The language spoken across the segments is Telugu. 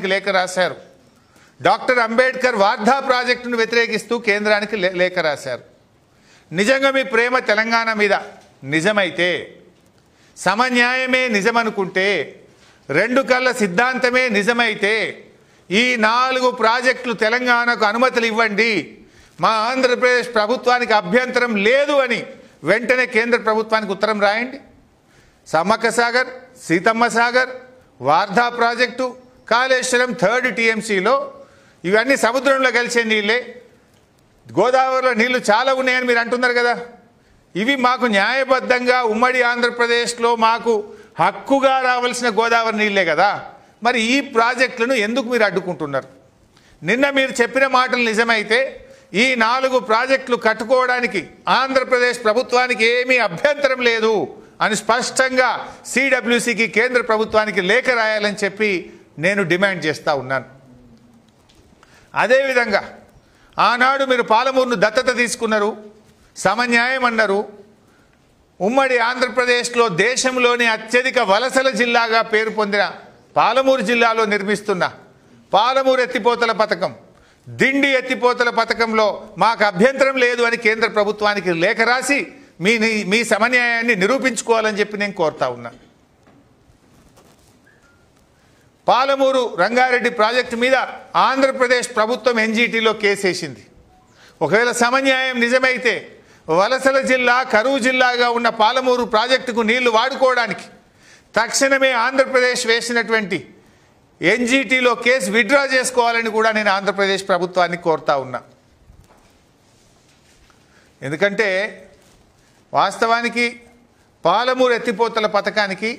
ప్రభుత్వానికి లేఖ రాశారు. డాక్టర్ అంబేద్కర్ వార్ధా ప్రాజెక్టును వ్యతిరేకిస్తూ కేంద్రానికి లేఖ రాశారు. నిజంగా మీ ప్రేమ తెలంగాణ మీద నిజమైతే, సమన్యాయమే నిజమనుకుంటే, రెండు కళ్ళ సిద్ధాంతమే నిజమైతే, ఈ 4 ప్రాజెక్టులు తెలంగాణకు అనుమతులు ఇవ్వండి, మా ఆంధ్రప్రదేశ్ ప్రభుత్వానికి అభ్యంతరం లేదు అని వెంటనే కేంద్ర ప్రభుత్వానికి ఉత్తరం రాయండి. సమ్మక్క సాగర్, సీతమ్మ సాగర్, వార్ధా ప్రాజెక్టు, కాళేశ్వరం 3rd TMCలో ఇవన్నీ సముద్రంలో కలిసే నీళ్ళే. గోదావరిలో నీళ్లు చాలా ఉన్నాయని మీరు అంటున్నారు కదా. ఇవి మాకు న్యాయబద్ధంగా ఉమ్మడి ఆంధ్రప్రదేశ్లో మాకు హక్కుగా రావాల్సిన గోదావరి నీళ్ళే కదా. మరి ఈ ప్రాజెక్టులను ఎందుకు మీరు అడ్డుకుంటున్నారు? నిన్న మీరు చెప్పిన మాటలు నిజమైతే ఈ 4 ప్రాజెక్టులు కట్టుకోవడానికి ఆంధ్రప్రదేశ్ ప్రభుత్వానికి ఏమీ అభ్యంతరం లేదు అని స్పష్టంగా CWCకి కేంద్ర ప్రభుత్వానికి లేఖ రాయాలని చెప్పి నేను డిమాండ్ చేస్తూ ఉన్నాను. అదేవిధంగా ఆనాడు మీరు పాలమూరును దత్తత తీసుకున్నారు, సమన్యాయం అన్నారు. ఉమ్మడి ఆంధ్రప్రదేశ్లో దేశంలోని అత్యధిక వలసల జిల్లాగా పేరు పొందిన పాలమూరు జిల్లాలో నిర్మిస్తున్న పాలమూరు ఎత్తిపోతల పథకం, దిండి ఎత్తిపోతల పథకంలో మాకు అభ్యంతరం లేదు అని కేంద్ర ప్రభుత్వానికి లేఖ రాసి మీ సమన్యాయాన్ని నిరూపించుకోవాలని చెప్పి నేను కోరుతా ఉన్నా. పాలమూరు రంగారెడ్డి ప్రాజెక్టు మీద ఆంధ్రప్రదేశ్ ప్రభుత్వం NGTలో కేసేసింది. ఒకవేళ సమన్యాయం నిజమైతే వలసల జిల్లా, కరువు జిల్లాగా ఉన్న పాలమూరు ప్రాజెక్టుకు నీళ్లు వాడుకోవడానికి తక్షణమే ఆంధ్రప్రదేశ్ వేసినటువంటి NGTలో కేసు విత్డ్రా చేసుకోవాలని కూడా నేను ఆంధ్రప్రదేశ్ ప్రభుత్వాన్ని కోరుతా ఉన్నా. ఎందుకంటే వాస్తవానికి పాలమూరు ఎత్తిపోతల పథకానికి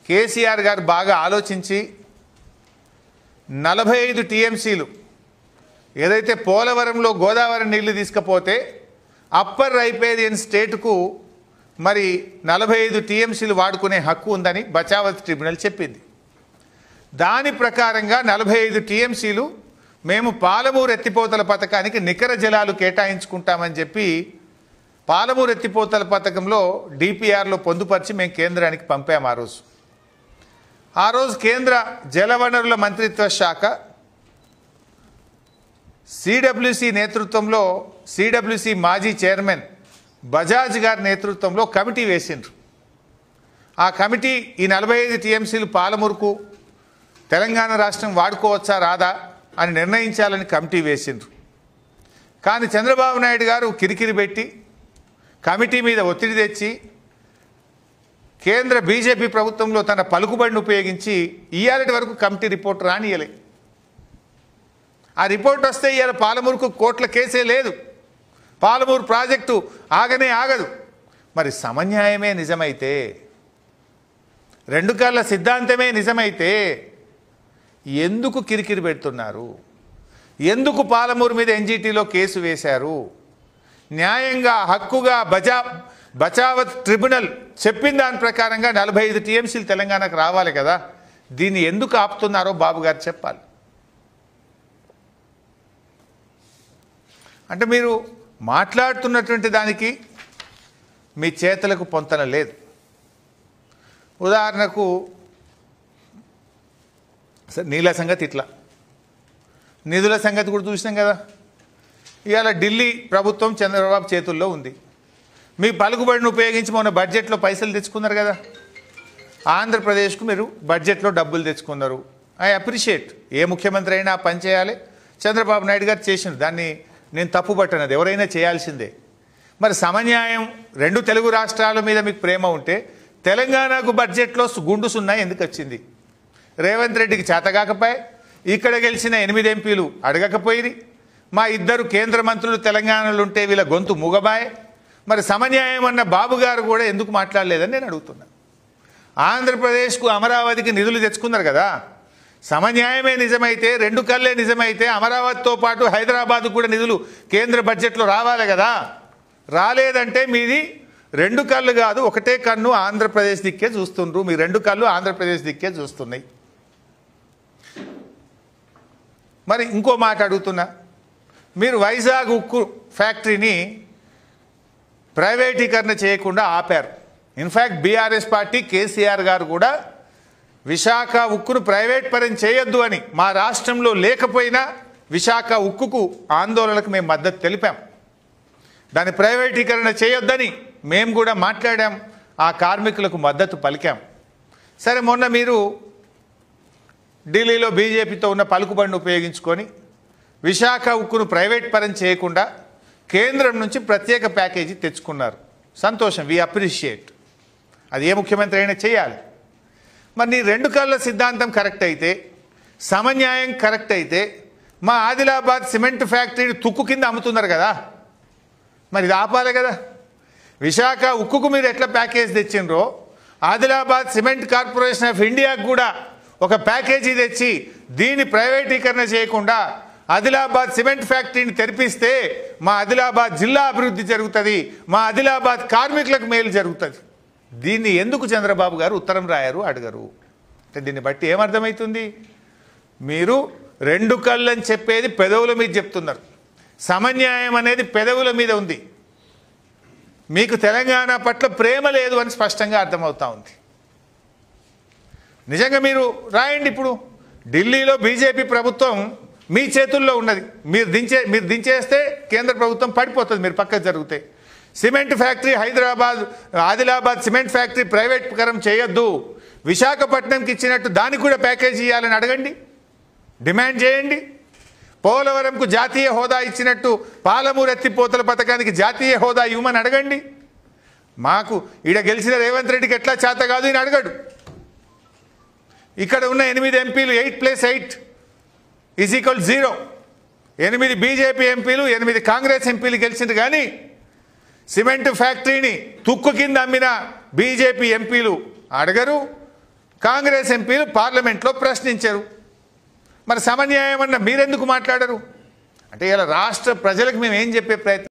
కేసీఆర్ గారు బాగా ఆలోచించి 45 TMCలు ఏదైతే పోలవరంలో గోదావరి నీళ్లు తీసుకపోతే అప్పర్ రైపేరియన్ స్టేట్కు మరి 45 TMCలు వాడుకునే హక్కు ఉందని బచావత్ ట్రిబ్యునల్ చెప్పింది. దాని ప్రకారంగా 45 TMCలు మేము పాలమూరు ఎత్తిపోతల పథకానికి నికర జలాలు కేటాయించుకుంటామని చెప్పి పాలమూరు ఎత్తిపోతల పథకంలో DPRలో పొందుపరిచి మేము కేంద్రానికి పంపాము. ఆ రోజు కేంద్ర జలవనరుల మంత్రిత్వ శాఖ CWC నేతృత్వంలో, CWC మాజీ చైర్మన్ బజాజ్ గారి నేతృత్వంలో కమిటీ వేసిండ్రు. ఆ కమిటీ ఈ 45 TMCలు పాలమూరుకు తెలంగాణ రాష్ట్రం వాడుకోవచ్చా రాదా అని నిర్ణయించాలని కమిటీ వేసిండ్రు. కానీ చంద్రబాబు నాయుడు గారు కిరికిరి పెట్టి కమిటీ మీద ఒత్తిడి తెచ్చి కేంద్ర బీజేపీ ప్రభుత్వంలో తన పలుకుబడిని ఉపయోగించి ఇయ్యాలటి వరకు కమిటీ రిపోర్ట్ రానియలే. ఆ రిపోర్ట్ వస్తే ఇవాళ పాలమూరుకు కోట్ల కేసే లేదు, పాలమూరు ప్రాజెక్టు ఆగనే ఆగదు. మరి సమన్యాయమే నిజమైతే, రెండు కళ్ళ సిద్ధాంతమే నిజమైతే ఎందుకు కిరికిరి పెడుతున్నారు? ఎందుకు పాలమూరు మీద NGTలో కేసు వేశారు? న్యాయంగా హక్కుగా బచావత్ ట్రిబ్యునల్ చెప్పిన దాని ప్రకారంగా 45 TMCలు తెలంగాణకు రావాలి కదా. దీన్ని ఎందుకు ఆపుతున్నారో బాబు గారు చెప్పాలి. అంటే మీరు మాట్లాడుతున్నటువంటి దానికి మీ చేతులకు పొంతన లేదు. ఉదాహరణకు నీళ్ళ సంగతి ఇట్లా, నిధుల సంగతి కూడా చూసినాం కదా. ఇవాళ ఢిల్లీ ప్రభుత్వం చంద్రబాబు చేతుల్లో ఉంది. మీ పలుకుబడిని ఉపయోగించి మొన్న బడ్జెట్లో పైసలు తెచ్చుకున్నారు కదా. ఆంధ్రప్రదేశ్కు మీరు బడ్జెట్లో డబ్బులు తెచ్చుకున్నారు. I appreciate. ఏ ముఖ్యమంత్రి అయినా పని చేయాలి. చంద్రబాబు నాయుడు గారు చేసినారు, దాన్ని నేను తప్పుపట్టనది, ఎవరైనా చేయాల్సిందే. మరి సమన్యాయం, రెండు తెలుగు రాష్ట్రాల మీద మీకు ప్రేమ ఉంటే తెలంగాణకు బడ్జెట్లో గుండు సున్నా ఎందుకు వచ్చింది? రేవంత్ రెడ్డికి చేతగాకపోయి ఇక్కడ గెలిచిన 8 ఎంపీలు అడగకపోయి, మా 2 కేంద్ర మంత్రులు తెలంగాణలో ఉంటే వీళ్ళ గొంతు మూగబాయ్. మరి సమన్యాయం అన్న బాబు గారు కూడా ఎందుకు మాట్లాడలేదని నేను అడుగుతున్నా. ఆంధ్రప్రదేశ్కు అమరావతికి నిధులు తెచ్చుకున్నారు కదా. సమన్యాయమే నిజమైతే, రెండు కళ్ళే నిజమైతే అమరావతితో పాటు హైదరాబాద్కు కూడా నిధులు కేంద్ర బడ్జెట్లో రావాలి కదా. రాలేదంటే మీది రెండు కళ్ళు కాదు, ఒకటే కన్ను ఆంధ్రప్రదేశ్ దిక్కే చూస్తుండ్రు. మీ రెండు కళ్ళు ఆంధ్రప్రదేశ్ దిక్కే చూస్తున్నాయి. మరి ఇంకో మాట అడుగుతున్నా, మీరు వైజాగ్ ఉక్కు ఫ్యాక్టరీని ప్రైవేటీకరణ చేయకుండా ఆపారు. ఇన్ఫ్యాక్ట్ బీఆర్ఎస్ పార్టీ కేసీఆర్ గారు కూడా విశాఖ ఉక్కును ప్రైవేట్ పరం చేయొద్దు అని మా రాష్ట్రంలో లేకపోయినా విశాఖ ఉక్కుకు ఆందోళనకు మేము మద్దతు తెలిపాం. దాని ప్రైవేటీకరణ చేయొద్దని మేము కూడా మాట్లాడాం. ఆ కార్మికులకు మద్దతు పలికాం. సరే, మొన్న మీరు ఢిల్లీలో బీజేపీతో ఉన్న పలుకుబడిని ఉపయోగించుకొని విశాఖ ఉక్కును ప్రైవేట్ పరం చేయకుండా కేంద్రం నుంచి ప్రత్యేక ప్యాకేజీ తెచ్చుకున్నారు. సంతోషం, వి అప్రిషియేట్. అది ఏ ముఖ్యమంత్రి అయినా చేయాలి. మరి నీ రెండు కళ్ళ సిద్ధాంతం కరెక్ట్ అయితే, సమన్యాయం కరెక్ట్ అయితే, మా ఆదిలాబాద్ సిమెంట్ ఫ్యాక్టరీని తుక్కు కింద అమ్ముతున్నారు కదా, మరి ఇది ఆపాలి కదా. విశాఖ ఉక్కుకు మీరు ఎట్లా ప్యాకేజ్ తెచ్చిండ్రో ఆదిలాబాద్ సిమెంట్ కార్పొరేషన్ ఆఫ్ ఇండియాకు కూడా ఒక ప్యాకేజీ తెచ్చి దీన్ని ప్రైవేటీకరణ చేయకుండా ఆదిలాబాద్ సిమెంట్ ఫ్యాక్టరీని తెరిపిస్తే మా ఆదిలాబాద్ జిల్లా అభివృద్ధి జరుగుతుంది, మా ఆదిలాబాద్ కార్మికులకు మేలు జరుగుతుంది. దీన్ని ఎందుకు చంద్రబాబు గారు ఉత్తరం రాయరు, అడగరు? అంటే దీన్ని బట్టి ఏమర్థమవుతుంది? మీరు రెండు కళ్ళని చెప్పేది పెదవుల మీద చెప్తున్నారు, సమన్యాయం అనేది పెదవుల మీద ఉంది. మీకు తెలంగాణ పట్ల ప్రేమ లేదు అని స్పష్టంగా అర్థమవుతా ఉంది. నిజంగా మీరు రాయండి. ఇప్పుడు ఢిల్లీలో బీజేపీ ప్రభుత్వం మీ చేతుల్లో ఉన్నది. మీరు దించేస్తే కేంద్ర ప్రభుత్వం పడిపోతుంది, మీరు పక్కకు జరిగితే. Cement factory Adilabad cement factory private పరం చేయొద్దు, విశాఖపట్నంకి ఇచ్చినట్టు దానికి కూడా ప్యాకేజీ ఇవ్వాలని అడగండి, డిమాండ్ చేయండి. పోలవరంకు జాతీయ హోదా ఇచ్చినట్టు పాలమూరు ఎత్తిపోతల పథకానికి జాతీయ హోదా ఇవ్వమని అడగండి. మాకు ఈడ గెలిచిన రేవంత్ రెడ్డికి ఎట్లా చేత కాదు అని అడగడు. ఇక్కడ ఉన్న 8 ఎంపీలు 8+8 = 0. 8 బీజేపీ ఎంపీలు 8 కాంగ్రెస్ ఎంపీలు గెలిచింది. కానీ సిమెంట్ ఫ్యాక్టరీని తుక్కు కింద అమ్మిన బీజేపీ ఎంపీలు అడగరు, కాంగ్రెస్ ఎంపీలు పార్లమెంట్లో ప్రశ్నించరు. మరి సమన్యాయం అన్న మీరెందుకు మాట్లాడరు? అంటే ఇలా రాష్ట్ర ప్రజలకు మేము ఏం చెప్పే ప్రయత్నం